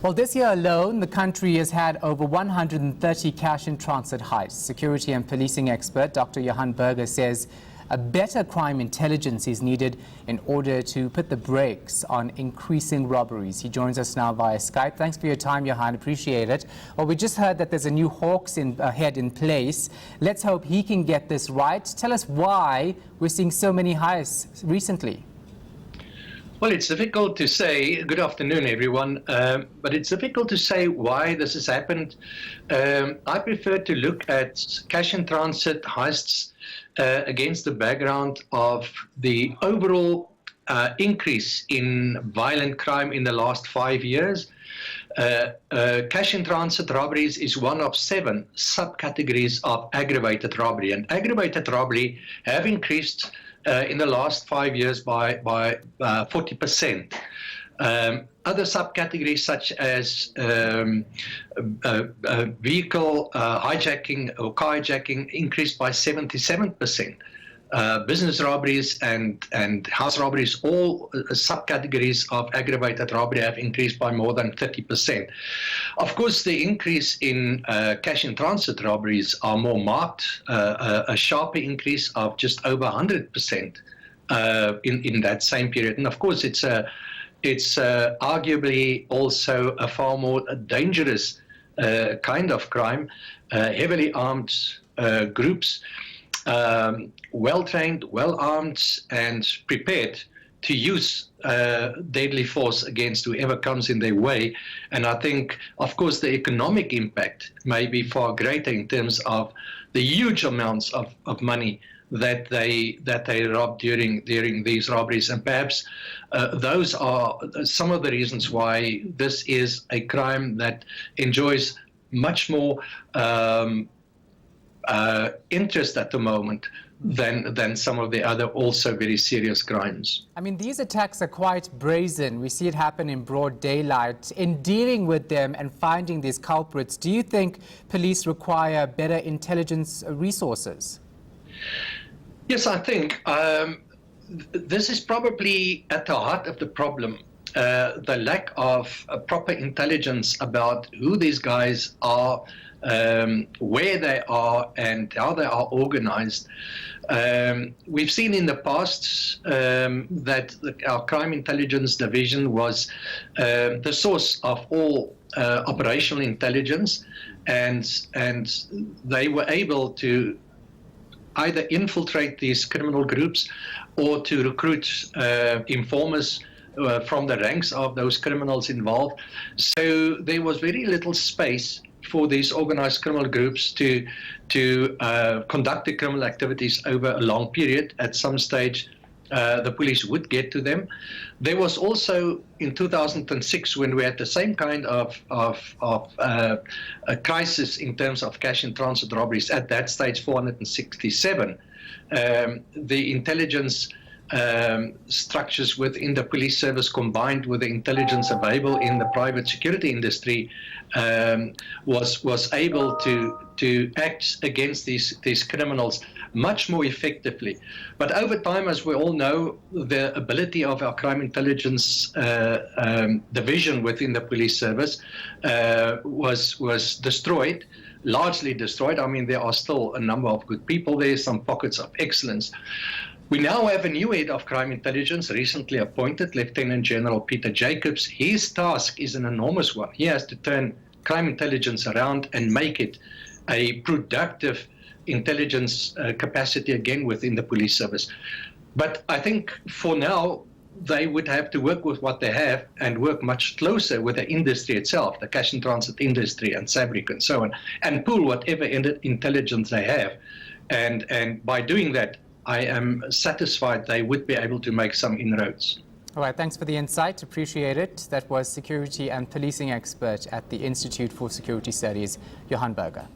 Well, this year alone, the country has had over 130 cash-in-transit heists. Security and policing expert Dr. Johan Burger says a better crime intelligence is needed in order to put the brakes on increasing robberies. He joins us now via Skype. Thanks for your time, Johan. Appreciate it. Well, we just heard that there's a new Hawks head in place. Let's hope he can get this right. Tell us why we're seeing so many heists recently. Well, it's difficult to say. Good afternoon, everyone. But it's difficult to say why this has happened. I prefer to look at cash-in-transit heists against the background of the overall increase in violent crime in the last 5 years. Cash-in-transit robberies is one of 7 subcategories of aggravated robbery. And aggravated robbery have increased in the last 5 years by 40%. Other subcategories such as vehicle hijacking or carjacking increased by 77%. Business robberies and house robberies, all subcategories of aggravated robbery have increased by more than 30%. Of course, the increase in cash-in-transit robberies are more marked, a sharper increase of just over 100% in that same period. And of course, it's arguably also a far more dangerous kind of crime, heavily armed groups, well-trained, well-armed, and prepared to use deadly force against whoever comes in their way. And I think, of course, the economic impact may be far greater in terms of the huge amounts of money that they rob during these robberies. And perhaps those are some of the reasons why this is a crime that enjoys much more interest at the moment than some of the other also very serious crimes. I mean, these attacks are quite brazen. We see it happen in broad daylight. In dealing with them and finding these culprits, do you think police require better intelligence resources? Yes, I think this is probably at the heart of the problem. The lack of proper intelligence about who these guys are, where they are, and how they are organized. We've seen in the past that our crime intelligence division was the source of all operational intelligence, and they were able to either infiltrate these criminal groups or to recruit informers from the ranks of those criminals involved. So there was very little space for these organized criminal groups to conduct the criminal activities over a long period. At some stage, the police would get to them. There was also in 2006, when we had the same kind of a crisis in terms of cash-in-transit robberies, at that stage 467, the intelligence structures within the police service combined with the intelligence available in the private security industry was able to act against these criminals much more effectively. But over time, as we all know, the ability of our crime intelligence division within the police service was destroyed, largely destroyed. I mean, there are still a number of good people there, some pockets of excellence. We now have a new head of crime intelligence, recently appointed, Lieutenant General Peter Jacobs. His task is an enormous one. He has to turn crime intelligence around and make it a productive intelligence capacity again within the police service. But I think for now, they would have to work with what they have and work much closer with the industry itself, the cash-in-transit industry and SABRIC and so on, and pool whatever intelligence they have. And by doing that, I am satisfied they would be able to make some inroads. All right, thanks for the insight. Appreciate it. That was security and policing expert at the Institute for Security Studies, Johan Burger.